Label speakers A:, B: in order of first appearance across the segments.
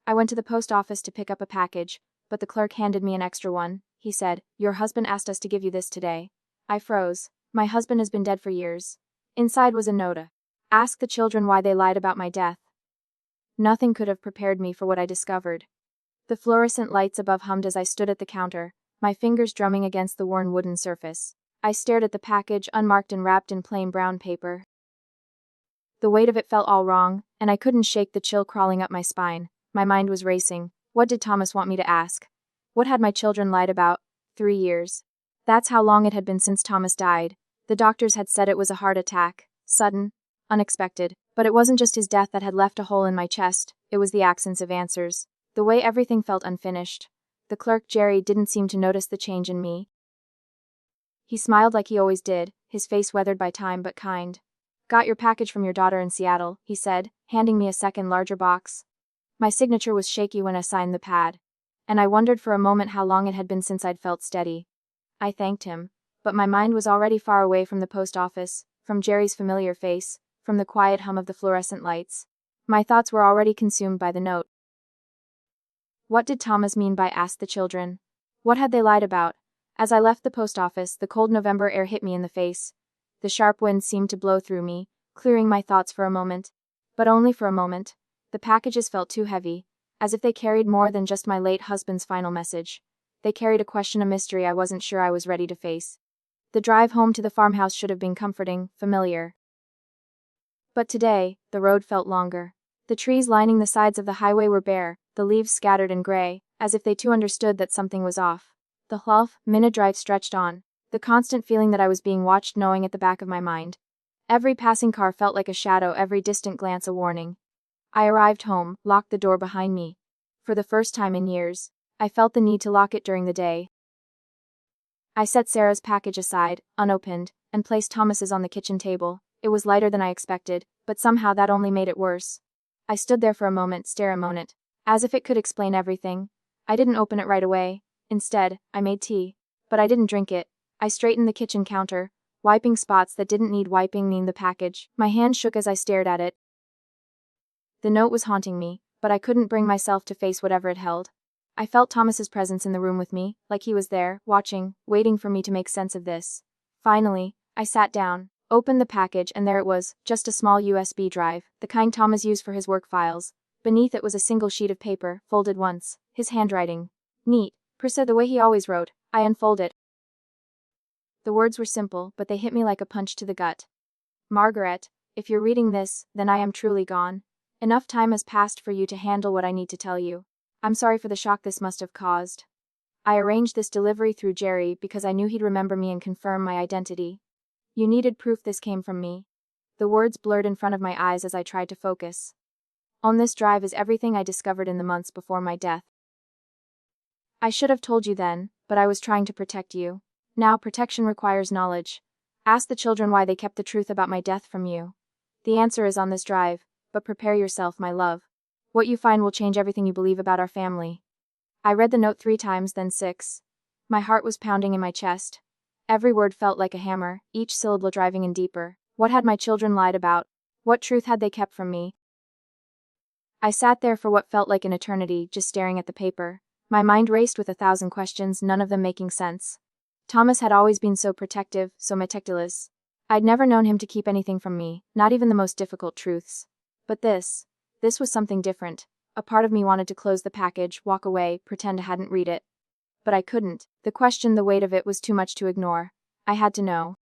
A: I went to the post office to pick up a package, but the clerk handed me an extra one. He said, "Your husband asked us to give you this today." I froze. My husband has been dead for years. Inside was a note. Ask the children why they lied about my death. Nothing could have prepared me for what I discovered. The fluorescent lights above hummed as I stood at the counter, my fingers drumming against the worn wooden surface. I stared at the package, unmarked and wrapped in plain brown paper. The weight of it felt all wrong, and I couldn't shake the chill crawling up my spine. My mind was racing. What did Thomas want me to ask? What had my children lied about? 3 years. That's how long it had been since Thomas died. The doctors had said it was a heart attack. Sudden. Unexpected. But it wasn't just his death that had left a hole in my chest, it was the absence of answers. The way everything felt unfinished. The clerk, Jerry, didn't seem to notice the change in me. He smiled like he always did, his face weathered by time but kind. "Got your package from your daughter in Seattle," he said, handing me a second larger box. My signature was shaky when I signed the pad, and I wondered for a moment how long it had been since I'd felt steady. I thanked him, but my mind was already far away from the post office, from Jerry's familiar face, from the quiet hum of the fluorescent lights. My thoughts were already consumed by the note. What did Thomas mean by "ask the children"? What had they lied about? As I left the post office, the cold November air hit me in the face. The sharp wind seemed to blow through me, clearing my thoughts for a moment. But only for a moment. The packages felt too heavy, as if they carried more than just my late husband's final message. They carried a question, a mystery I wasn't sure I was ready to face. The drive home to the farmhouse should have been comforting, familiar. But today, the road felt longer. The trees lining the sides of the highway were bare, the leaves scattered and gray, as if they too understood that something was off. The 12-minute drive stretched on, the constant feeling that I was being watched gnawing at the back of my mind. Every passing car felt like a shadow, every distant glance a warning. I arrived home, locked the door behind me. For the first time in years, I felt the need to lock it during the day. I set Sarah's package aside, unopened, and placed Thomas's on the kitchen table. It was lighter than I expected, but somehow that only made it worse. I stood there for a moment, staring at it, as if it could explain everything. I didn't open it right away. Instead, I made tea. But I didn't drink it. I straightened the kitchen counter, wiping spots that didn't need wiping near the package. My hand shook as I stared at it. The note was haunting me, but I couldn't bring myself to face whatever it held. I felt Thomas's presence in the room with me, like he was there, watching, waiting for me to make sense of this. Finally, I sat down, opened the package, and there it was, just a small USB drive, the kind Thomas used for his work files. Beneath it was a single sheet of paper, folded once, his handwriting. Neat, precise, the way he always wrote. I unfolded it. The words were simple, but they hit me like a punch to the gut. "Margaret, if you're reading this, then I am truly gone. Enough time has passed for you to handle what I need to tell you. I'm sorry for the shock this must have caused. I arranged this delivery through Jerry because I knew he'd remember me and confirm my identity. You needed proof this came from me." The words blurred in front of my eyes as I tried to focus. "On this drive is everything I discovered in the months before my death. I should have told you then, but I was trying to protect you. Now protection requires knowledge. Ask the children why they kept the truth about my death from you. The answer is on this drive, but prepare yourself, my love. What you find will change everything you believe about our family." I read the note 3 times, then 6. My heart was pounding in my chest. Every word felt like a hammer, each syllable driving in deeper. What had my children lied about? What truth had they kept from me? I sat there for what felt like an eternity, just staring at the paper. My mind raced with 1,000 questions, none of them making sense. Thomas had always been so protective, so meticulous. I'd never known him to keep anything from me, not even the most difficult truths. But this was something different. A part of me wanted to close the package, walk away, pretend I hadn't read it. But I couldn't. The question, the weight of it was too much to ignore. I had to know.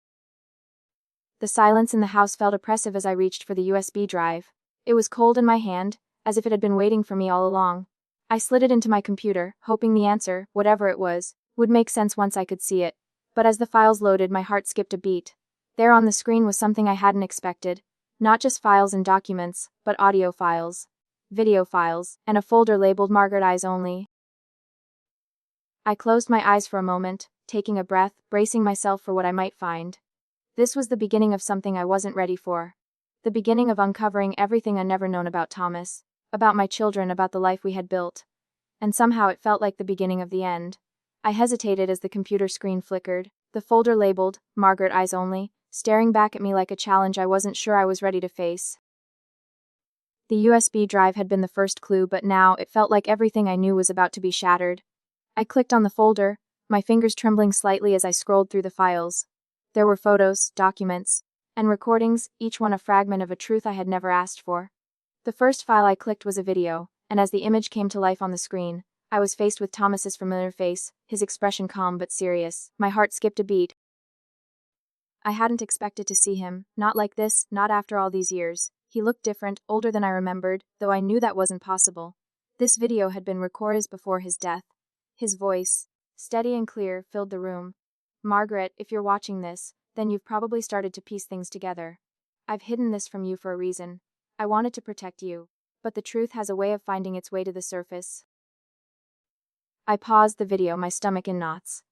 A: The silence in the house felt oppressive as I reached for the USB drive. It was cold in my hand, as if it had been waiting for me all along. I slid it into my computer, hoping the answer, whatever it was, would make sense once I could see it. But as the files loaded, my heart skipped a beat. There on the screen was something I hadn't expected. Not just files and documents, but audio files, video files, and a folder labeled "Margaret Eyes Only." I closed my eyes for a moment, taking a breath, bracing myself for what I might find. This was the beginning of something I wasn't ready for. The beginning of uncovering everything I'd never known about Thomas, about my children, about the life we had built. And somehow it felt like the beginning of the end. I hesitated as the computer screen flickered, the folder labeled "Margaret Eyes Only," staring back at me like a challenge I wasn't sure I was ready to face. The USB drive had been the first clue, but now it felt like everything I knew was about to be shattered. I clicked on the folder, my fingers trembling slightly as I scrolled through the files. There were photos, documents, and recordings, each one a fragment of a truth I had never asked for. The first file I clicked was a video, and as the image came to life on the screen, I was faced with Thomas's familiar face, his expression calm but serious. My heart skipped a beat. I hadn't expected to see him, not like this, not after all these years. He looked different, older than I remembered, though I knew that wasn't possible. This video had been recorded before his death. His voice, steady and clear, filled the room. Margaret, if you're watching this, then you've probably started to piece things together. I've hidden this from you for a reason. I wanted to protect you. But the truth has a way of finding its way to the surface. I paused the video, my stomach in knots.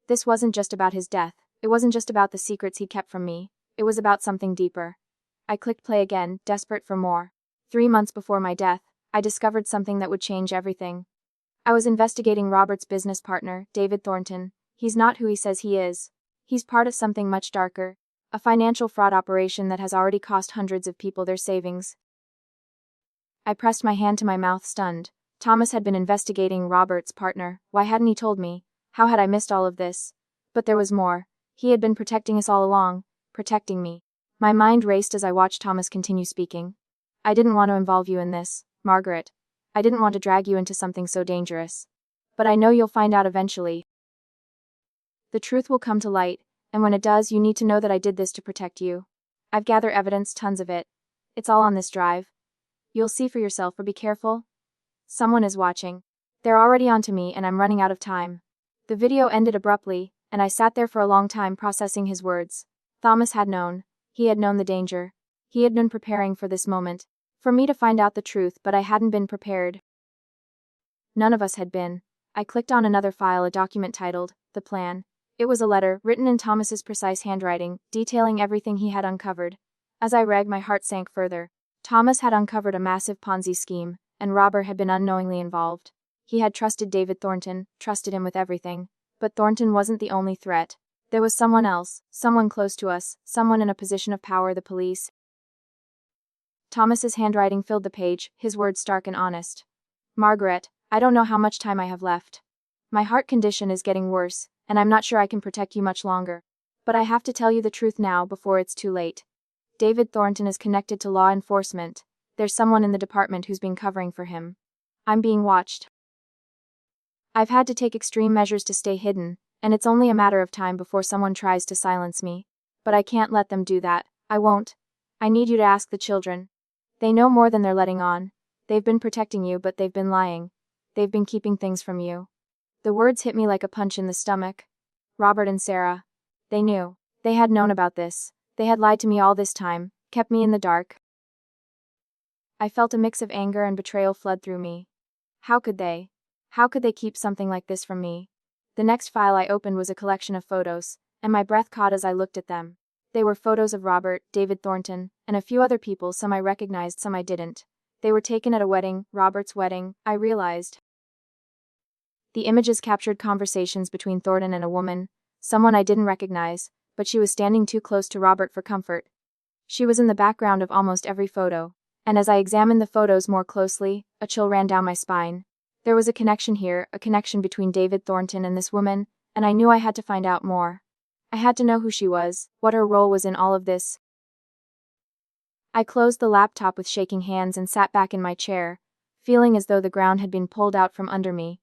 A: This wasn't just about his death. It wasn't just about the secrets he'd kept from me. It was about something deeper. I clicked play again, desperate for more. 3 months before my death, I discovered something that would change everything. I was investigating Robert's business partner, David Thornton. He's not who he says he is. He's part of something much darker. A financial fraud operation that has already cost hundreds of people their savings. I pressed my hand to my mouth, stunned. Thomas had been investigating Robert's partner. Why hadn't he told me? How had I missed all of this? But there was more. He had been protecting us all along. Protecting me. My mind raced as I watched Thomas continue speaking. I didn't want to involve you in this, Margaret. I didn't want to drag you into something so dangerous. But I know you'll find out eventually. The truth will come to light, and when it does, you need to know that I did this to protect you. I've gathered evidence, tons of it. It's all on this drive. You'll see for yourself, but be careful. Someone is watching. They're already onto me, and I'm running out of time. The video ended abruptly, and I sat there for a long time processing his words. Thomas had known. He had known the danger. He had been preparing for this moment. For me to find out the truth, but I hadn't been prepared. None of us had been. I clicked on another file, a document titled, The Plan. It was a letter, written in Thomas's precise handwriting, detailing everything he had uncovered. As I read, my heart sank further. Thomas had uncovered a massive Ponzi scheme, and Robert had been unknowingly involved. He had trusted David Thornton, trusted him with everything. But Thornton wasn't the only threat. There was someone else, someone close to us, someone in a position of power, the police. Thomas's handwriting filled the page, his words stark and honest. Margaret, I don't know how much time I have left. My heart condition is getting worse, and I'm not sure I can protect you much longer. But I have to tell you the truth now before it's too late. David Thornton is connected to law enforcement. There's someone in the department who's been covering for him. I'm being watched. I've had to take extreme measures to stay hidden, and it's only a matter of time before someone tries to silence me. But I can't let them do that. I won't. I need you to ask the children. They know more than they're letting on. They've been protecting you, but they've been lying. They've been keeping things from you. The words hit me like a punch in the stomach. Robert and Sarah. They knew. They had known about this. They had lied to me all this time, kept me in the dark. I felt a mix of anger and betrayal flood through me. How could they? How could they keep something like this from me? The next file I opened was a collection of photos, and my breath caught as I looked at them. They were photos of Robert, David Thornton, and a few other people, some I recognized, some I didn't. They were taken at a wedding, Robert's wedding, I realized. The images captured conversations between Thornton and a woman, someone I didn't recognize, but she was standing too close to Robert for comfort. She was in the background of almost every photo, and as I examined the photos more closely, a chill ran down my spine. There was a connection here, a connection between David Thornton and this woman, and I knew I had to find out more. I had to know who she was, what her role was in all of this. I closed the laptop with shaking hands and sat back in my chair, feeling as though the ground had been pulled out from under me.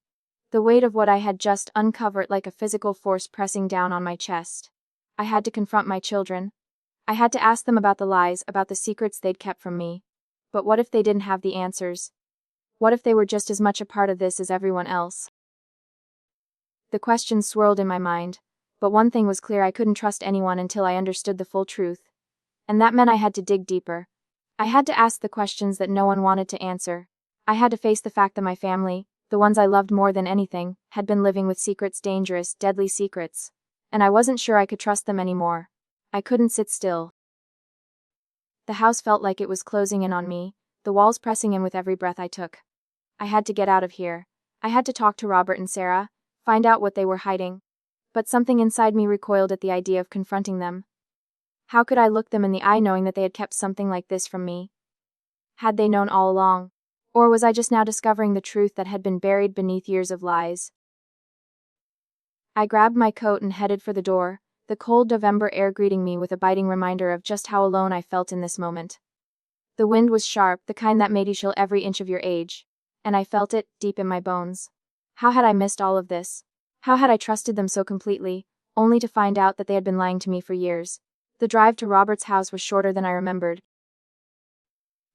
A: The weight of what I had just uncovered like a physical force pressing down on my chest. I had to confront my children. I had to ask them about the lies, about the secrets they'd kept from me. But what if they didn't have the answers? What if they were just as much a part of this as everyone else? The questions swirled in my mind, but one thing was clear: I couldn't trust anyone until I understood the full truth. And that meant I had to dig deeper. I had to ask the questions that no one wanted to answer. I had to face the fact that my family, the ones I loved more than anything, had been living with secrets, dangerous, deadly secrets. And I wasn't sure I could trust them anymore. I couldn't sit still. The house felt like it was closing in on me, the walls pressing in with every breath I took. I had to get out of here. I had to talk to Robert and Sarah, find out what they were hiding. But something inside me recoiled at the idea of confronting them. How could I look them in the eye knowing that they had kept something like this from me? Had they known all along? Or was I just now discovering the truth that had been buried beneath years of lies? I grabbed my coat and headed for the door, the cold November air greeting me with a biting reminder of just how alone I felt in this moment. The wind was sharp, the kind that made you chill every inch of your age. And I felt it, deep in my bones. How had I missed all of this? How had I trusted them so completely, only to find out that they had been lying to me for years? The drive to Robert's house was shorter than I remembered.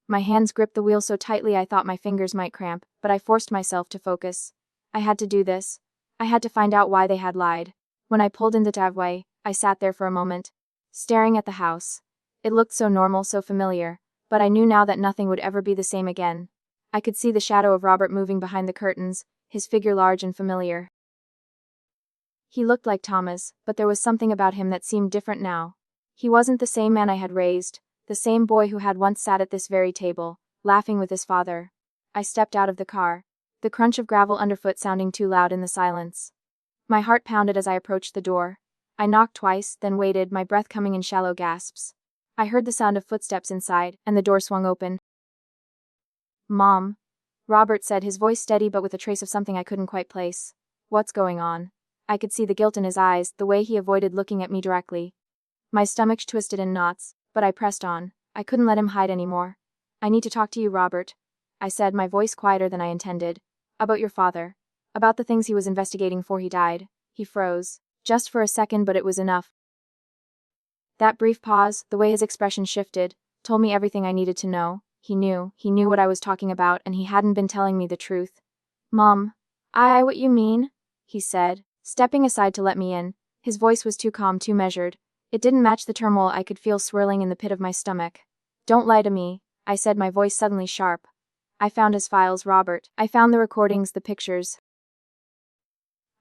A: My hands gripped the wheel so tightly I thought my fingers might cramp, but I forced myself to focus. I had to do this. I had to find out why they had lied. When I pulled into the driveway, I sat there for a moment, staring at the house. It looked so normal, so familiar, but I knew now that nothing would ever be the same again. I could see the shadow of Robert moving behind the curtains, his figure large and familiar. He looked like Thomas, but there was something about him that seemed different now. He wasn't the same man I had raised, the same boy who had once sat at this very table, laughing with his father. I stepped out of the car, the crunch of gravel underfoot sounding too loud in the silence. My heart pounded as I approached the door. I knocked twice, then waited, my breath coming in shallow gasps. I heard the sound of footsteps inside, and the door swung open. "Mom," Robert said, his voice steady but with a trace of something I couldn't quite place. "What's going on?" I could see the guilt in his eyes, the way he avoided looking at me directly. My stomach twisted in knots, but I pressed on. I couldn't let him hide anymore. "I need to talk to you, Robert," I said, my voice quieter than I intended. "About your father. About the things he was investigating before he died." He froze. Just for a second, but it was enough. That brief pause, the way his expression shifted, told me everything I needed to know. He knew what I was talking about, and he hadn't been telling me the truth. "Mom, what you mean?" he said, stepping aside to let me in. His voice was too calm, too measured. It didn't match the turmoil I could feel swirling in the pit of my stomach. "Don't lie to me," I said, my voice suddenly sharp. "I found his files, Robert. I found the recordings, the pictures.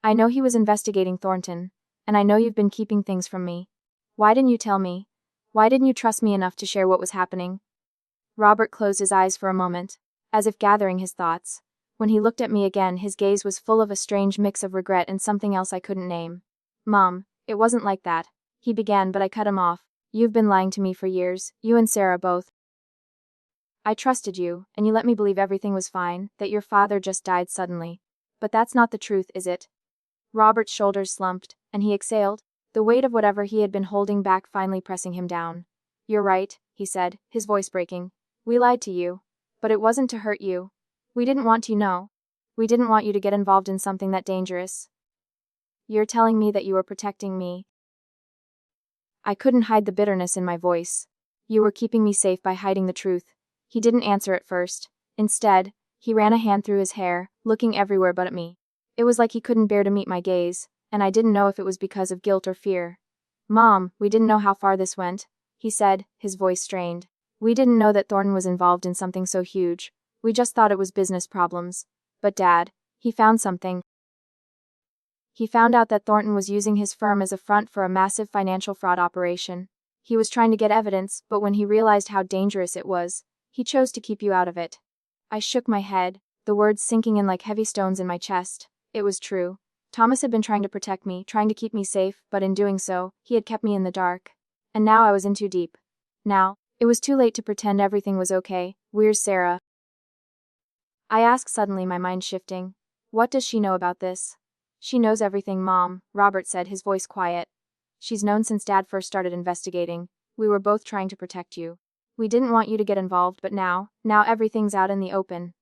A: I know he was investigating Thornton, and I know you've been keeping things from me. Why didn't you tell me? Why didn't you trust me enough to share what was happening?" Robert closed his eyes for a moment, as if gathering his thoughts. When he looked at me again, his gaze was full of a strange mix of regret and something else I couldn't name. "Mom, it wasn't like that," he began, but I cut him off. "You've been lying to me for years, you and Sarah both. I trusted you, and you let me believe everything was fine, that your father just died suddenly. But that's not the truth, is it?" Robert's shoulders slumped, and he exhaled, the weight of whatever he had been holding back finally pressing him down. "You're right," he said, his voice breaking. "We lied to you. But it wasn't to hurt you. We didn't want you to know. We didn't want you to get involved in something that dangerous. You're telling me that you were protecting me." I couldn't hide the bitterness in my voice. "You were keeping me safe by hiding the truth." He didn't answer at first. Instead, he ran a hand through his hair, looking everywhere but at me. It was like he couldn't bear to meet my gaze, and I didn't know if it was because of guilt or fear. "Mom, we didn't know how far this went," he said, his voice strained. "We didn't know that Thornton was involved in something so huge. We just thought it was business problems. But Dad, he found something. He found out that Thornton was using his firm as a front for a massive financial fraud operation. He was trying to get evidence, but when he realized how dangerous it was, he chose to keep you out of it." I shook my head, the words sinking in like heavy stones in my chest. It was true. Thomas had been trying to protect me, trying to keep me safe, but in doing so, he had kept me in the dark. And now I was in too deep. Now, it was too late to pretend everything was okay. "Where's Sarah?" I asked suddenly, my mind shifting. "What does she know about this?" "She knows everything, Mom," Robert said, his voice quiet. "She's known since Dad first started investigating. We were both trying to protect you. We didn't want you to get involved, but now everything's out in the open.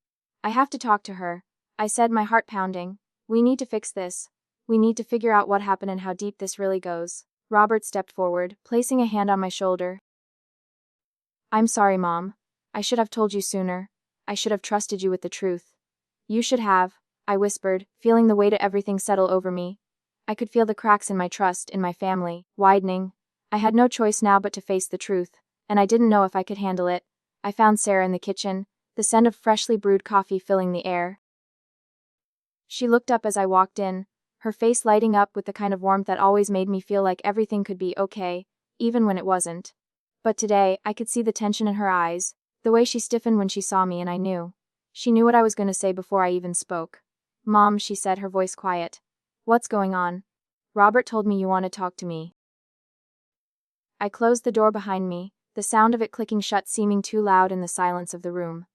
A: I have to talk to her," I said, my heart pounding. "We need to fix this. We need to figure out what happened and how deep this really goes." Robert stepped forward, placing a hand on my shoulder. "I'm sorry, Mom. I should have told you sooner. I should have trusted you with the truth." "You should have," I whispered, feeling the weight of everything settle over me. I could feel the cracks in my trust, in my family, widening. I had no choice now but to face the truth, and I didn't know if I could handle it. I found Sarah in the kitchen, the scent of freshly brewed coffee filling the air. She looked up as I walked in, her face lighting up with the kind of warmth that always made me feel like everything could be okay, even when it wasn't. But today, I could see the tension in her eyes, the way she stiffened when she saw me, and I knew. She knew what I was going to say before I even spoke. "Mom," she said, her voice quiet. "What's going on?" "Robert told me you want to talk to me." I closed the door behind me, the sound of it clicking shut seeming too loud in the silence of the room.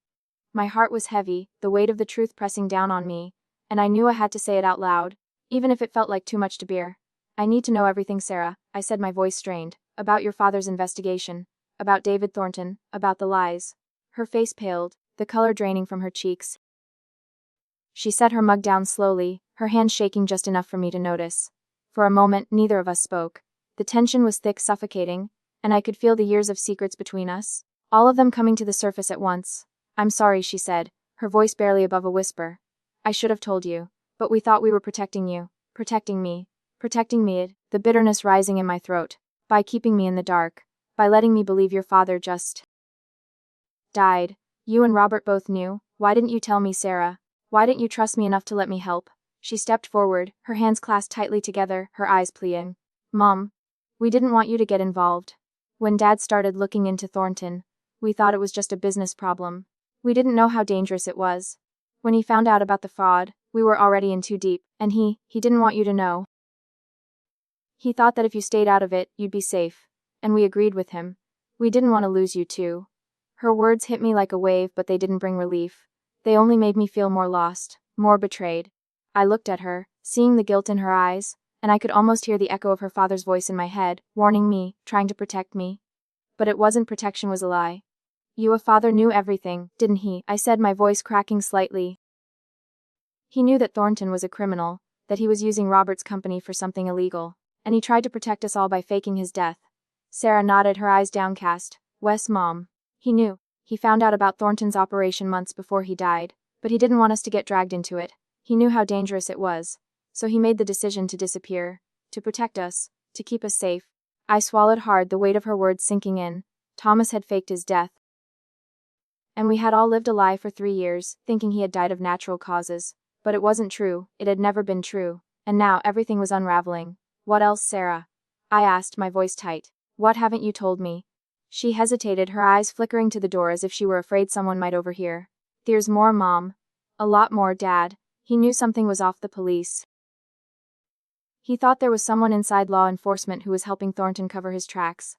A: My heart was heavy, the weight of the truth pressing down on me, and I knew I had to say it out loud, even if it felt like too much to bear. I need to know everything, Sarah, I said, my voice strained. About your father's investigation, about David Thornton, about the lies. Her face paled, the color draining from her cheeks. She set her mug down slowly, her hand shaking just enough for me to notice. For a moment, neither of us spoke. The tension was thick, suffocating, and I could feel the years of secrets between us, all of them coming to the surface at once. I'm sorry, she said, her voice barely above a whisper. I should have told you, but we thought we were protecting you, protecting me, the bitterness rising in my throat, by keeping me in the dark, by letting me believe your father just died. You and Robert both knew. Why didn't you tell me, Sarah? Why didn't you trust me enough to let me help? She stepped forward, her hands clasped tightly together, her eyes pleading. Mom, we didn't want you to get involved. When Dad started looking into Thornton, we thought it was just a business problem. We didn't know how dangerous it was. When he found out about the fraud, we were already in too deep, and he didn't want you to know. He thought that if you stayed out of it, you'd be safe. And we agreed with him. We didn't want to lose you too. Her words hit me like a wave, but they didn't bring relief. They only made me feel more lost, more betrayed. I looked at her, seeing the guilt in her eyes, and I could almost hear the echo of her father's voice in my head, warning me, trying to protect me. But it wasn't. Protection was a lie. Your father knew everything, didn't he? I said, my voice cracking slightly. He knew that Thornton was a criminal, that he was using Robert's company for something illegal, and he tried to protect us all by faking his death. Sarah nodded, her eyes downcast. Wes, Mom. He knew. He found out about Thornton's operation months before he died, but he didn't want us to get dragged into it. He knew how dangerous it was, so he made the decision to disappear, to protect us, to keep us safe. I swallowed hard, the weight of her words sinking in. Thomas had faked his death. And we had all lived a lie for 3 years, thinking he had died of natural causes. But it wasn't true, it had never been true, and now everything was unraveling. What else, Sarah? I asked, my voice tight. What haven't you told me? She hesitated, her eyes flickering to the door as if she were afraid someone might overhear. There's more, Mom. A lot more, Dad. He knew something was off. The police. He thought there was someone inside law enforcement who was helping Thornton cover his tracks.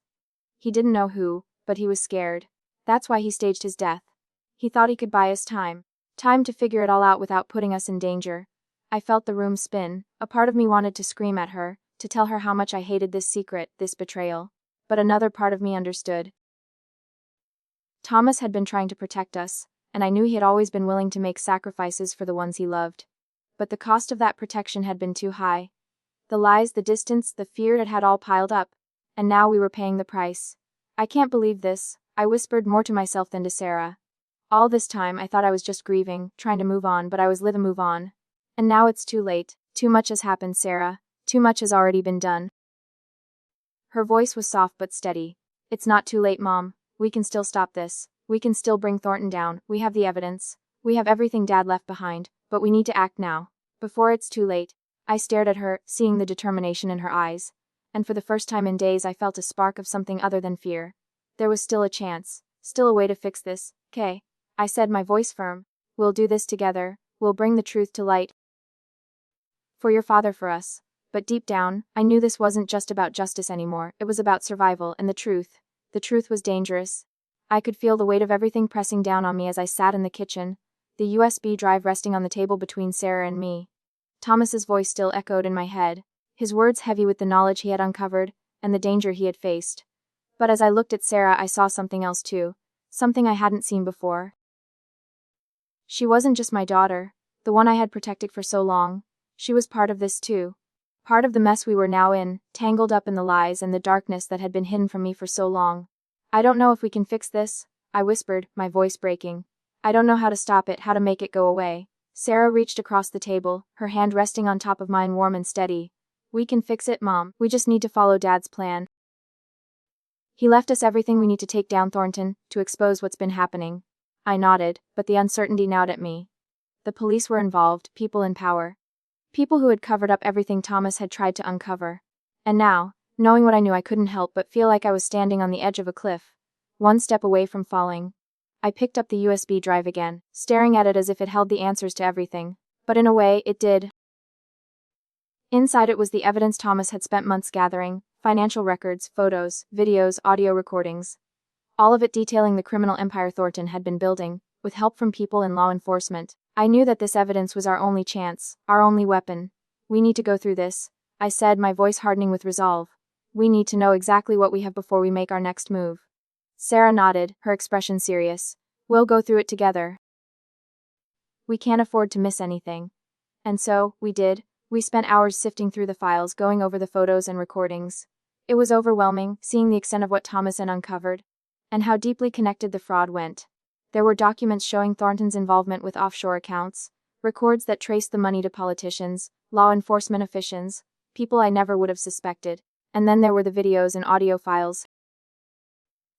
A: He didn't know who, but he was scared. That's why he staged his death. He thought he could buy us time. Time to figure it all out without putting us in danger. I felt the room spin. A part of me wanted to scream at her, to tell her how much I hated this secret, this betrayal. But another part of me understood. Thomas had been trying to protect us, and I knew he had always been willing to make sacrifices for the ones he loved. But the cost of that protection had been too high. The lies, the distance, the fear, it had all piled up, and now we were paying the price. I can't believe this, I whispered, more to myself than to Sarah. All this time I thought I was just grieving, trying to move on, but I was living move on. And now it's too late. Too much has happened, Sarah. Too much has already been done. Her voice was soft but steady. It's not too late, Mom. We can still stop this. We can still bring Thornton down. We have the evidence. We have everything Dad left behind, but we need to act now, before it's too late. I stared at her, seeing the determination in her eyes, and for the first time in days I felt a spark of something other than fear. There was still a chance, still a way to fix this. "'Kay," I said, my voice firm. "We'll do this together. We'll bring the truth to light. For your father, for us." But deep down, I knew this wasn't just about justice anymore. It was about survival and the truth. The truth was dangerous. I could feel the weight of everything pressing down on me as I sat in the kitchen, the USB drive resting on the table between Sarah and me. Thomas's voice still echoed in my head, his words heavy with the knowledge he had uncovered and the danger he had faced. But as I looked at Sarah, I saw something else too, something I hadn't seen before. She wasn't just my daughter, the one I had protected for so long. She was part of this too. Part of the mess we were now in, tangled up in the lies and the darkness that had been hidden from me for so long. "I don't know if we can fix this," I whispered, my voice breaking. "I don't know how to stop it, how to make it go away." Sarah reached across the table, her hand resting on top of mine, warm and steady. "We can fix it, Mom. We just need to follow Dad's plan. He left us everything we need to take down Thornton, to expose what's been happening." I nodded, but the uncertainty gnawed at me. The police were involved, people in power. People who had covered up everything Thomas had tried to uncover. And now, knowing what I knew, I couldn't help but feel like I was standing on the edge of a cliff, one step away from falling. I picked up the USB drive again, staring at it as if it held the answers to everything. But in a way, it did. Inside it was the evidence Thomas had spent months gathering: financial records, photos, videos, audio recordings. all of it detailing the criminal empire Thornton had been building, with help from people in law enforcement. I knew that this evidence was our only chance, our only weapon. We need to go through this, I said, my voice hardening with resolve. We need to know exactly what we have before we make our next move. Sarah nodded, her expression serious. We'll go through it together. We can't afford to miss anything. And so, we did. We spent hours sifting through the files, going over the photos and recordings. It was overwhelming, seeing the extent of what Thomas had uncovered, and how deeply connected the fraud went. There were documents showing Thornton's involvement with offshore accounts, records that traced the money to politicians, law enforcement officials, people I never would have suspected, and then there were the videos and audio files.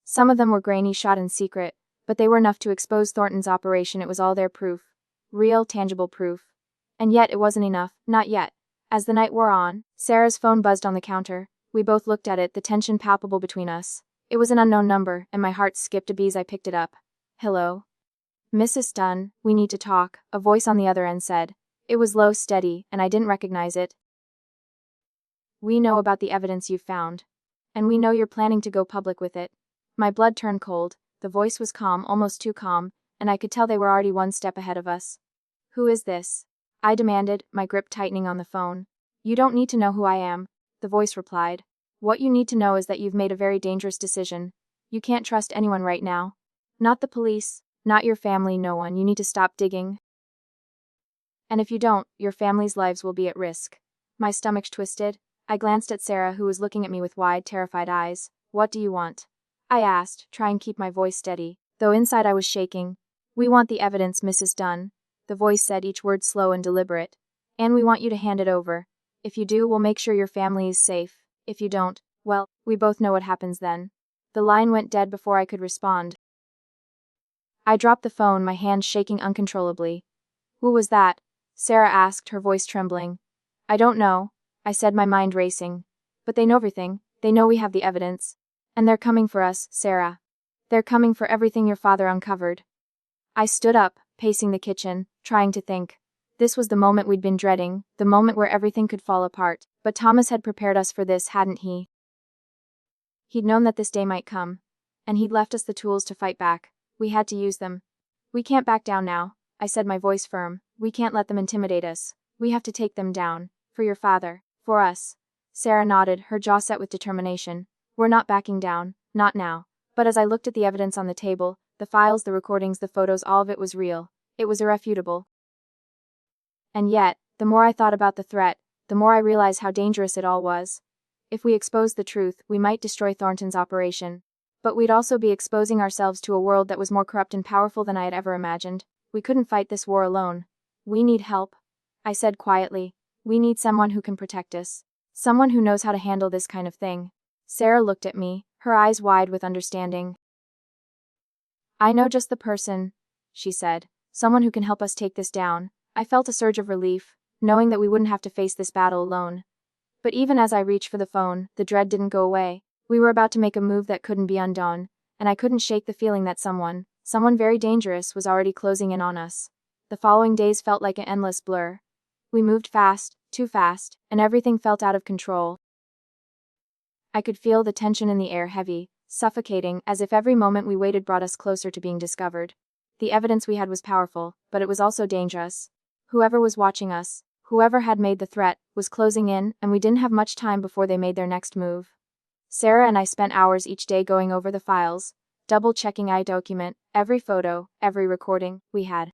A: Some of them were grainy, shot in secret, but they were enough to expose Thornton's operation. It was all their proof. Real, tangible proof. And yet it wasn't enough, not yet. As the night wore on, Sarah's phone buzzed on the counter. We both looked at it, the tension palpable between us. It was an unknown number, and my heart skipped a beat as I picked it up. Hello? Mrs. Dunn, we need to talk, a voice on the other end said. It was low, steady, and I didn't recognize it. We know about the evidence you've found. And we know you're planning to go public with it. My blood turned cold. The voice was calm, almost too calm, and I could tell they were already one step ahead of us. Who is this? I demanded, my grip tightening on the phone. You don't need to know who I am, the voice replied. What you need to know is that you've made a very dangerous decision. You can't trust anyone right now. Not the police, not your family, no one. You need to stop digging. And if you don't, your family's lives will be at risk. My stomach twisted. I glanced at Sarah, who was looking at me with wide, terrified eyes. What do you want? I asked, trying to keep my voice steady, though inside I was shaking. We want the evidence, Mrs. Dunn, the voice said, each word slow and deliberate. And we want you to hand it over. If you do, we'll make sure your family is safe. If you don't, well, we both know what happens then. The line went dead before I could respond. I dropped the phone, my hands shaking uncontrollably. Who was that? Sarah asked, her voice trembling. I don't know, I said, my mind racing. But they know everything. They know we have the evidence. And they're coming for us, Sarah. They're coming for everything your father uncovered. I stood up, pacing the kitchen, trying to think. This was the moment we'd been dreading, the moment where everything could fall apart. But Thomas had prepared us for this, hadn't he? He'd known that this day might come. And he'd left us the tools to fight back. We had to use them. We can't back down now, I said, my voice firm. We can't let them intimidate us. We have to take them down. For your father. For us. Sarah nodded, her jaw set with determination. We're not backing down. Not now. But as I looked at the evidence on the table, the files, the recordings, the photos, all of it was real. It was irrefutable. And yet, the more I thought about the threat, the more I realized how dangerous it all was. If we exposed the truth, we might destroy Thornton's operation. But we'd also be exposing ourselves to a world that was more corrupt and powerful than I had ever imagined. We couldn't fight this war alone. We need help, I said quietly. We need someone who can protect us. Someone who knows how to handle this kind of thing. Sarah looked at me, her eyes wide with understanding. I know just the person, she said. Someone who can help us take this down. I felt a surge of relief, knowing that we wouldn't have to face this battle alone. But even as I reached for the phone, the dread didn't go away. We were about to make a move that couldn't be undone, and I couldn't shake the feeling that someone very dangerous, was already closing in on us. The following days felt like an endless blur. We moved fast, too fast, and everything felt out of control. I could feel the tension in the air, heavy, suffocating, as if every moment we waited brought us closer to being discovered. The evidence we had was powerful, but it was also dangerous. Whoever was watching us, whoever had made the threat, was closing in, and we didn't have much time before they made their next move. Sarah and I spent hours each day going over the files, double-checking every document, every photo, every recording we had.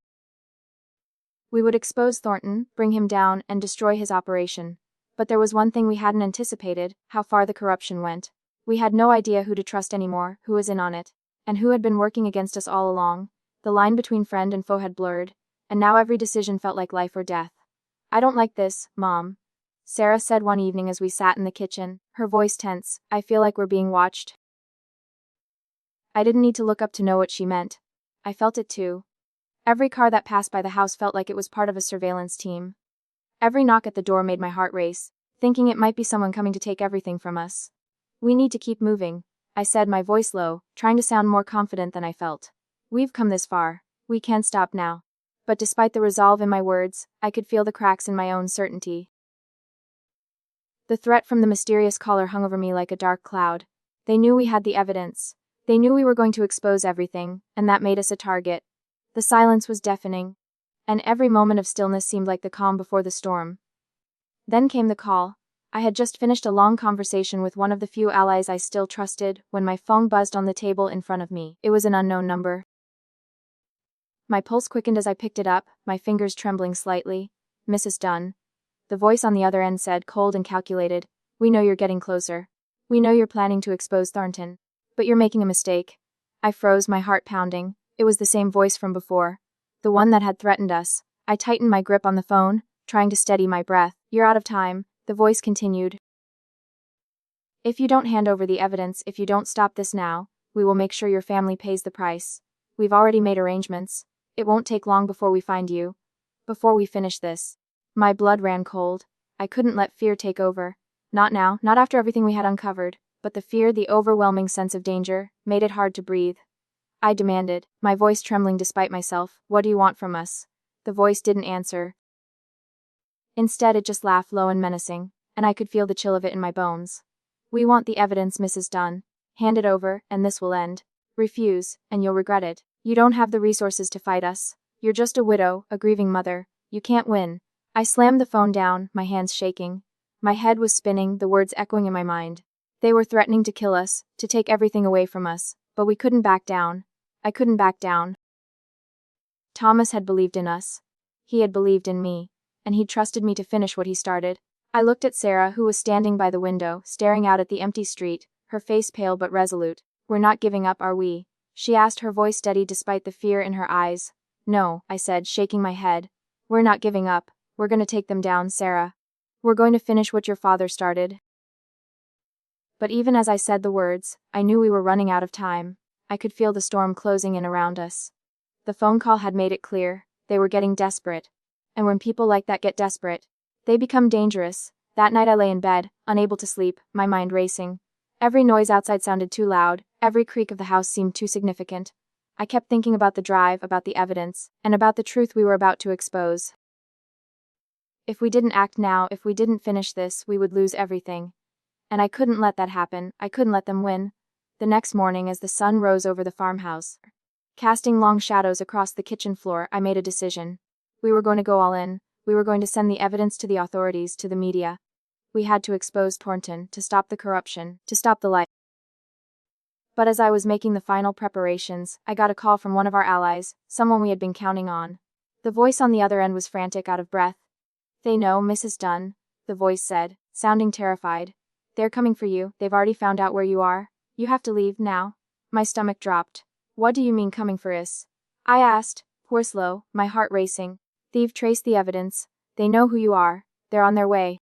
A: We would expose Thornton, bring him down, and destroy his operation. But there was one thing we hadn't anticipated: how far the corruption went. We had no idea who to trust anymore, who was in on it, and who had been working against us all along. The line between friend and foe had blurred, and now every decision felt like life or death. I don't like this, Mom, Sarah said one evening as we sat in the kitchen, her voice tense. I feel like we're being watched. I didn't need to look up to know what she meant. I felt it too. Every car that passed by the house felt like it was part of a surveillance team. Every knock at the door made my heart race, thinking it might be someone coming to take everything from us. We need to keep moving, I said, my voice low, trying to sound more confident than I felt. We've come this far. We can't stop now. But despite the resolve in my words, I could feel the cracks in my own certainty. The threat from the mysterious caller hung over me like a dark cloud. They knew we had the evidence. They knew we were going to expose everything, and that made us a target. The silence was deafening, and every moment of stillness seemed like the calm before the storm. Then came the call. I had just finished a long conversation with one of the few allies I still trusted when my phone buzzed on the table in front of me. It was an unknown number. My pulse quickened as I picked it up, my fingers trembling slightly. "Mrs. Dunn." The voice on the other end said, cold and calculated, "We know you're getting closer. We know you're planning to expose Thornton. But you're making a mistake." I froze, my heart pounding. It was the same voice from before. The one that had threatened us. I tightened my grip on the phone, trying to steady my breath. "You're out of time," the voice continued. "If you don't hand over the evidence, if you don't stop this now, we will make sure your family pays the price. We've already made arrangements. It won't take long before we find you. Before we finish this." My blood ran cold. I couldn't let fear take over. Not now, not after everything we had uncovered, but the fear, the overwhelming sense of danger, made it hard to breathe. I demanded, my voice trembling despite myself, "What do you want from us?" The voice didn't answer. Instead, it just laughed low and menacing, and I could feel the chill of it in my bones. "We want the evidence, Mrs. Dunn. Hand it over, and this will end. Refuse, and you'll regret it. You don't have the resources to fight us. You're just a widow, a grieving mother. You can't win." I slammed the phone down, my hands shaking. My head was spinning, the words echoing in my mind. They were threatening to kill us, to take everything away from us, but we couldn't back down. I couldn't back down. Thomas had believed in us. He had believed in me, and he'd trusted me to finish what he started. I looked at Sarah, who was standing by the window, staring out at the empty street, her face pale but resolute. "We're not giving up, are we?" she asked, her voice steady despite the fear in her eyes. "No," I said, shaking my head. "We're not giving up. We're going to take them down, Sarah. We're going to finish what your father started." But even as I said the words, I knew we were running out of time. I could feel the storm closing in around us. The phone call had made it clear. They were getting desperate. And when people like that get desperate, they become dangerous. That night I lay in bed, unable to sleep, my mind racing. Every noise outside sounded too loud, every creak of the house seemed too significant. I kept thinking about the drive, about the evidence, and about the truth we were about to expose. If we didn't act now, if we didn't finish this, we would lose everything. And I couldn't let that happen. I couldn't let them win. The next morning, as the sun rose over the farmhouse, casting long shadows across the kitchen floor, I made a decision. We were going to go all in. We were going to send the evidence to the authorities, to the media. We had to expose Thornton, to stop the corruption, to stop the lie. But as I was making the final preparations, I got a call from one of our allies, someone we had been counting on. The voice on the other end was frantic, out of breath. "They know, Mrs. Dunn," the voice said, sounding terrified. "They're coming for you. They've already found out where you are. You have to leave, now." My stomach dropped. "What do you mean coming for us?" I asked, hoarse low, my heart racing. "They've traced the evidence. They know who you are. They're on their way.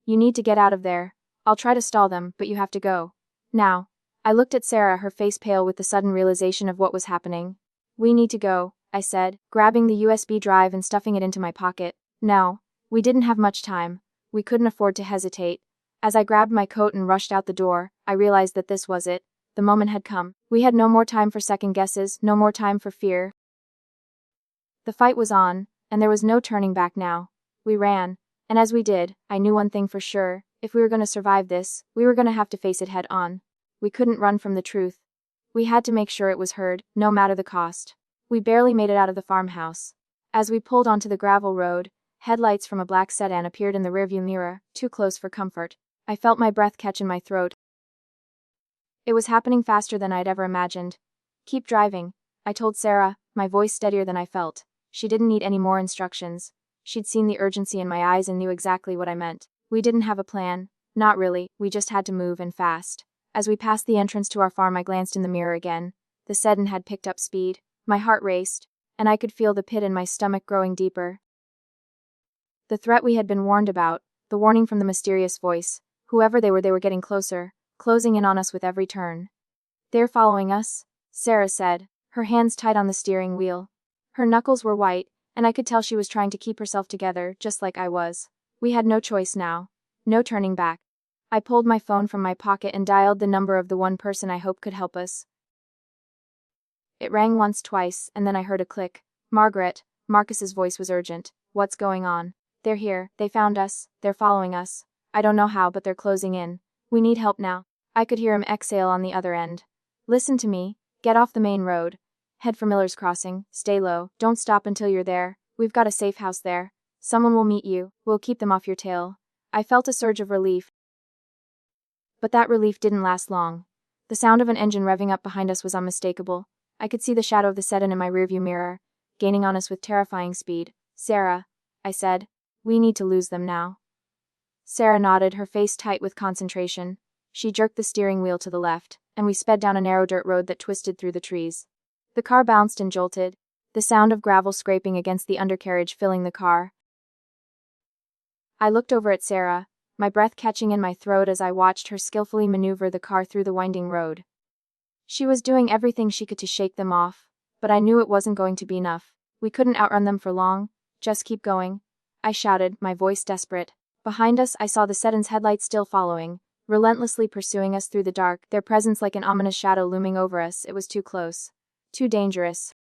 A: You need to get out of there. I'll try to stall them, but you have to go. Now." I looked at Sarah, her face pale with the sudden realization of what was happening. "We need to go," I said, grabbing the USB drive and stuffing it into my pocket. No, we didn't have much time. We couldn't afford to hesitate. As I grabbed my coat and rushed out the door, I realized that this was it. The moment had come. We had no more time for second guesses, no more time for fear. The fight was on, and there was no turning back now. We ran, and as we did, I knew one thing for sure. If we were going to survive this, we were going to have to face it head on. We couldn't run from the truth. We had to make sure it was heard, no matter the cost. We barely made it out of the farmhouse. As we pulled onto the gravel road, headlights from a black sedan appeared in the rearview mirror, too close for comfort. I felt my breath catch in my throat. It was happening faster than I'd ever imagined. "Keep driving," I told Sarah, my voice steadier than I felt. She didn't need any more instructions. She'd seen the urgency in my eyes and knew exactly what I meant. We didn't have a plan. Not really, we just had to move, and fast. As we passed the entrance to our farm, I glanced in the mirror again. The sedan had picked up speed. My heart raced, and I could feel the pit in my stomach growing deeper. The threat we had been warned about, the warning from the mysterious voice. Whoever they were getting closer, closing in on us with every turn. "They're following us," Sarah said, her hands tight on the steering wheel. Her knuckles were white, and I could tell she was trying to keep herself together, just like I was. We had no choice now. No turning back. I pulled my phone from my pocket and dialed the number of the one person I hoped could help us. It rang once, twice, and then I heard a click. "Margaret," Marcus's voice was urgent. "What's going on?" "They're here. They found us. They're following us. I don't know how, but they're closing in. We need help now." I could hear him exhale on the other end. Listen to me. Get off the main road. Head for Miller's Crossing. Stay low. Don't stop until you're there. We've got a safe house there. Someone will meet you. We'll keep them off your tail. I felt a surge of relief. But that relief didn't last long. The sound of an engine revving up behind us was unmistakable. I could see the shadow of the sedan in my rearview mirror, gaining on us with terrifying speed. Sarah, I said, we need to lose them now. Sarah nodded, her face tight with concentration. She jerked the steering wheel to the left, and we sped down a narrow dirt road that twisted through the trees. The car bounced and jolted, the sound of gravel scraping against the undercarriage filling the car. I looked over at Sarah, my breath catching in my throat as I watched her skillfully maneuver the car through the winding road. She was doing everything she could to shake them off, but I knew it wasn't going to be enough. We couldn't outrun them for long. Just keep going, I shouted, my voice desperate. Behind us, I saw the sedan's headlights still following, relentlessly pursuing us through the dark, their presence like an ominous shadow looming over us. It was too close. Too dangerous.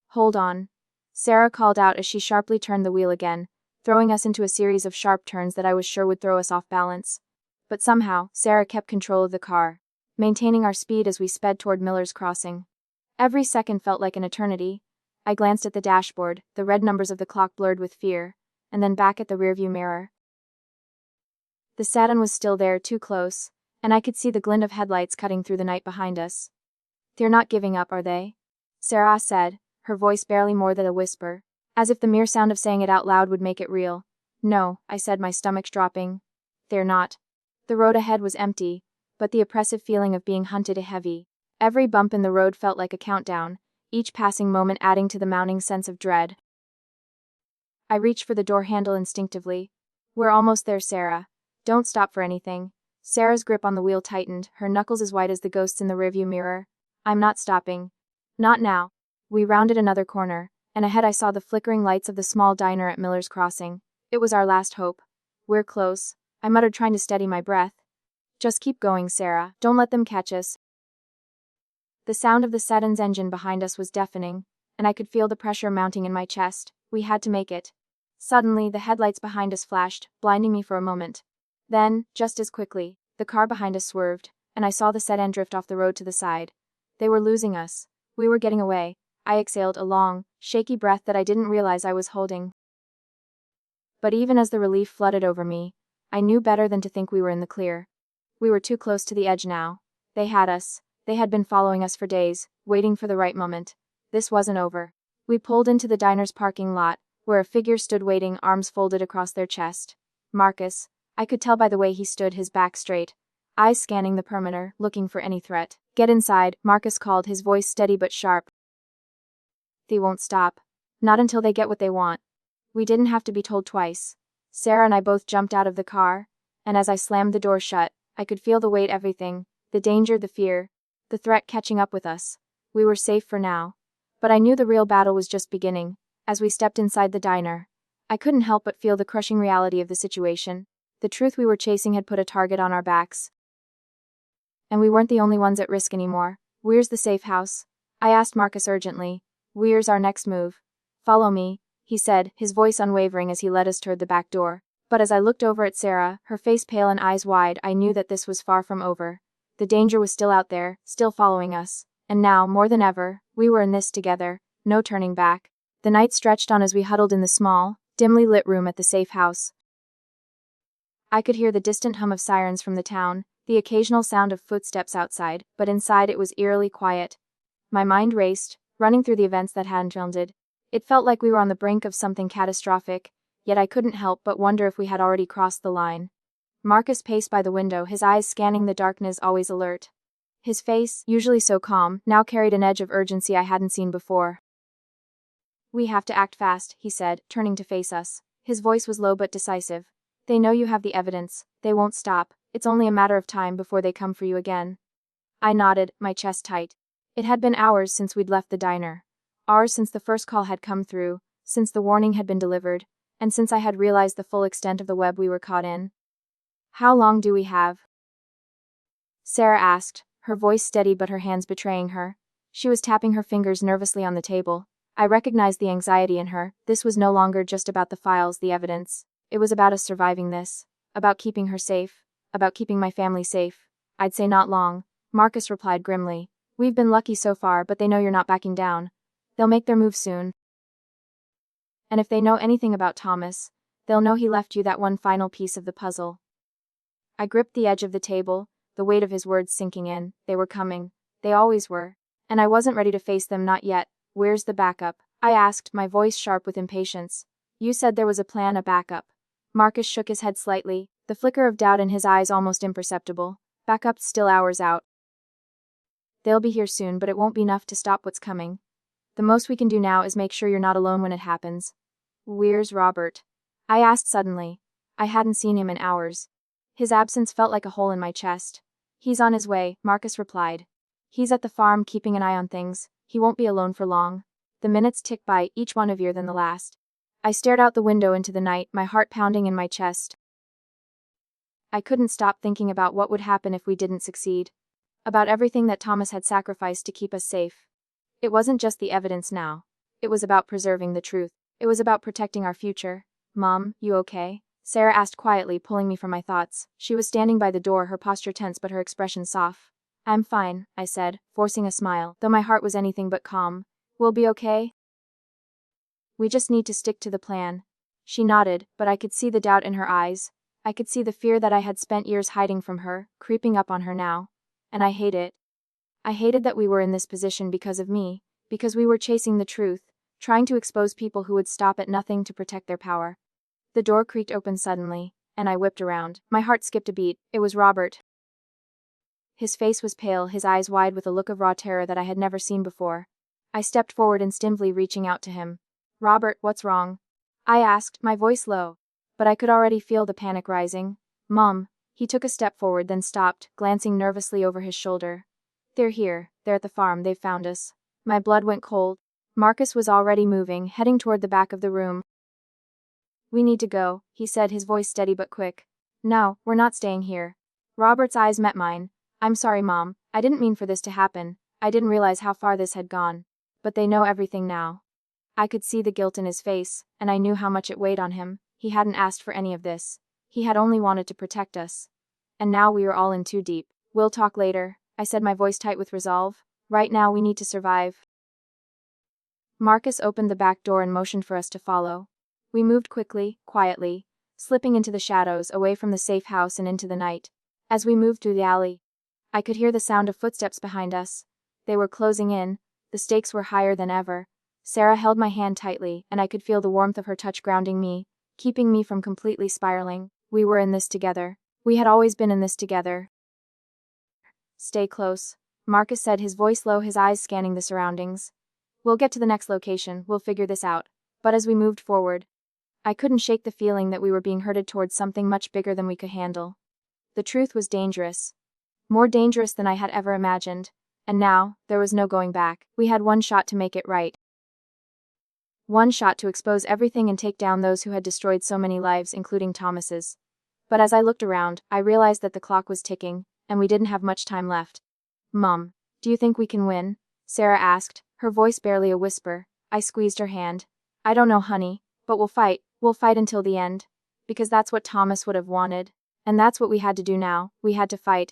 A: Hold on, Sarah called out as she sharply turned the wheel again, throwing us into a series of sharp turns that I was sure would throw us off balance. But somehow, Sarah kept control of the car, maintaining our speed as we sped toward Miller's Crossing. Every second felt like an eternity. I glanced at the dashboard, the red numbers of the clock blurred with fear, and then back at the rearview mirror. The sedan was still there, too close, and I could see the glint of headlights cutting through the night behind us. They're not giving up, are they? Sarah said, her voice barely more than a whisper, as if the mere sound of saying it out loud would make it real. No, I said, my stomach dropping. They're not. The road ahead was empty, but the oppressive feeling of being hunted heavy. Every bump in the road felt like a countdown, each passing moment adding to the mounting sense of dread. I reached for the door handle instinctively. We're almost there, Sarah. Don't stop for anything. Sarah's grip on the wheel tightened, her knuckles as white as the ghosts in the rearview mirror. I'm not stopping. Not now. We rounded another corner, and ahead I saw the flickering lights of the small diner at Miller's Crossing. It was our last hope. We're close, I muttered, trying to steady my breath. Just keep going, Sarah. Don't let them catch us. The sound of the sedan's engine behind us was deafening, and I could feel the pressure mounting in my chest. We had to make it. Suddenly, the headlights behind us flashed, blinding me for a moment. Then, just as quickly, the car behind us swerved, and I saw the sedan drift off the road to the side. They were losing us. We were getting away. I exhaled a long, shaky breath that I didn't realize I was holding. But even as the relief flooded over me, I knew better than to think we were in the clear. We were too close to the edge now. They had us. They had been following us for days, waiting for the right moment. This wasn't over. We pulled into the diner's parking lot, where a figure stood waiting, arms folded across their chest. Marcus. I could tell by the way he stood, his back straight, eyes scanning the perimeter, looking for any threat. Get inside, Marcus called, his voice steady but sharp. They won't stop. Not until they get what they want. We didn't have to be told twice. Sarah and I both jumped out of the car, and as I slammed the door shut, I could feel the weight, everything, the danger, the fear, the threat catching up with us. We were safe for now. But I knew the real battle was just beginning. As we stepped inside the diner, I couldn't help but feel the crushing reality of the situation. The truth we were chasing had put a target on our backs. And we weren't the only ones at risk anymore. Where's the safe house? I asked Marcus urgently. Where's our next move? Follow me, he said, his voice unwavering as he led us toward the back door. But as I looked over at Sarah, her face pale and eyes wide, I knew that this was far from over. The danger was still out there, still following us. And now, more than ever, we were in this together, no turning back. The night stretched on as we huddled in the small, dimly lit room at the safe house. I could hear the distant hum of sirens from the town, the occasional sound of footsteps outside, but inside it was eerily quiet. My mind raced, running through the events that had unfolded. It felt like we were on the brink of something catastrophic, yet I couldn't help but wonder if we had already crossed the line. Marcus paced by the window, his eyes scanning the darkness, always alert. His face, usually so calm, now carried an edge of urgency I hadn't seen before. We have to act fast, he said, turning to face us. His voice was low but decisive. They know you have the evidence. They won't stop. It's only a matter of time before they come for you again. I nodded, my chest tight. It had been hours since we'd left the diner. Hours since the first call had come through, since the warning had been delivered, and since I had realized the full extent of the web we were caught in. How long do we have? Sarah asked, her voice steady but her hands betraying her. She was tapping her fingers nervously on the table. I recognized the anxiety in her. This was no longer just about the files, the evidence. It was about us surviving this. About keeping her safe. About keeping my family safe. I'd say not long. Marcus replied grimly. We've been lucky so far, but they know you're not backing down. They'll make their move soon. And if they know anything about Thomas, they'll know he left you that one final piece of the puzzle. I gripped the edge of the table, the weight of his words sinking in. They were coming. They always were. And I wasn't ready to face them, not yet. Where's the backup? I asked, my voice sharp with impatience. You said there was a plan, a backup. Marcus shook his head slightly, the flicker of doubt in his eyes almost imperceptible. Backup's still hours out. They'll be here soon, but it won't be enough to stop what's coming. The most we can do now is make sure you're not alone when it happens. Where's Robert? I asked suddenly. I hadn't seen him in hours. His absence felt like a hole in my chest. He's on his way, Marcus replied. He's at the farm keeping an eye on things. He won't be alone for long. The minutes ticked by, each one heavier than the last. I stared out the window into the night, my heart pounding in my chest. I couldn't stop thinking about what would happen if we didn't succeed. About everything that Thomas had sacrificed to keep us safe. It wasn't just the evidence now. It was about preserving the truth. It was about protecting our future. Mom, you okay? Sarah asked quietly, pulling me from my thoughts. She was standing by the door, her posture tense but her expression soft. I'm fine, I said, forcing a smile, though my heart was anything but calm. We'll be okay? We just need to stick to the plan. She nodded, but I could see the doubt in her eyes. I could see the fear that I had spent years hiding from her, creeping up on her now. And I hate it. I hated that we were in this position because of me, because we were chasing the truth, trying to expose people who would stop at nothing to protect their power. The door creaked open suddenly, and I whipped around. My heart skipped a beat. It was Robert. His face was pale, his eyes wide with a look of raw terror that I had never seen before. I stepped forward instinctively, reaching out to him. Robert, what's wrong? I asked, my voice low. But I could already feel the panic rising. Mom. He took a step forward, then stopped, glancing nervously over his shoulder. They're here. They're at the farm. They've found us. My blood went cold. Marcus was already moving, heading toward the back of the room. We need to go, he said, his voice steady but quick. No, we're not staying here. Robert's eyes met mine. I'm sorry, Mom. I didn't mean for this to happen. I didn't realize how far this had gone. But they know everything now. I could see the guilt in his face, and I knew how much it weighed on him. He hadn't asked for any of this. He had only wanted to protect us. And now we were all in too deep. We'll talk later, I said, my voice tight with resolve. Right now we need to survive. Marcus opened the back door and motioned for us to follow. We moved quickly, quietly, slipping into the shadows, away from the safe house and into the night. As we moved through the alley, I could hear the sound of footsteps behind us. They were closing in. The stakes were higher than ever. Sarah held my hand tightly, and I could feel the warmth of her touch grounding me, keeping me from completely spiraling. We were in this together. We had always been in this together. Stay close, Marcus said, his voice low, his eyes scanning the surroundings. We'll get to the next location, we'll figure this out. But as we moved forward, I couldn't shake the feeling that we were being herded towards something much bigger than we could handle. The truth was dangerous. More dangerous than I had ever imagined. And now, there was no going back. We had one shot to make it right. One shot to expose everything and take down those who had destroyed so many lives, including Thomas's. But as I looked around, I realized that the clock was ticking, and we didn't have much time left. Mom, do you think we can win? Sarah asked, her voice barely a whisper. I squeezed her hand. I don't know, honey, but we'll fight. We'll fight until the end. Because that's what Thomas would have wanted. And that's what we had to do now. We had to fight.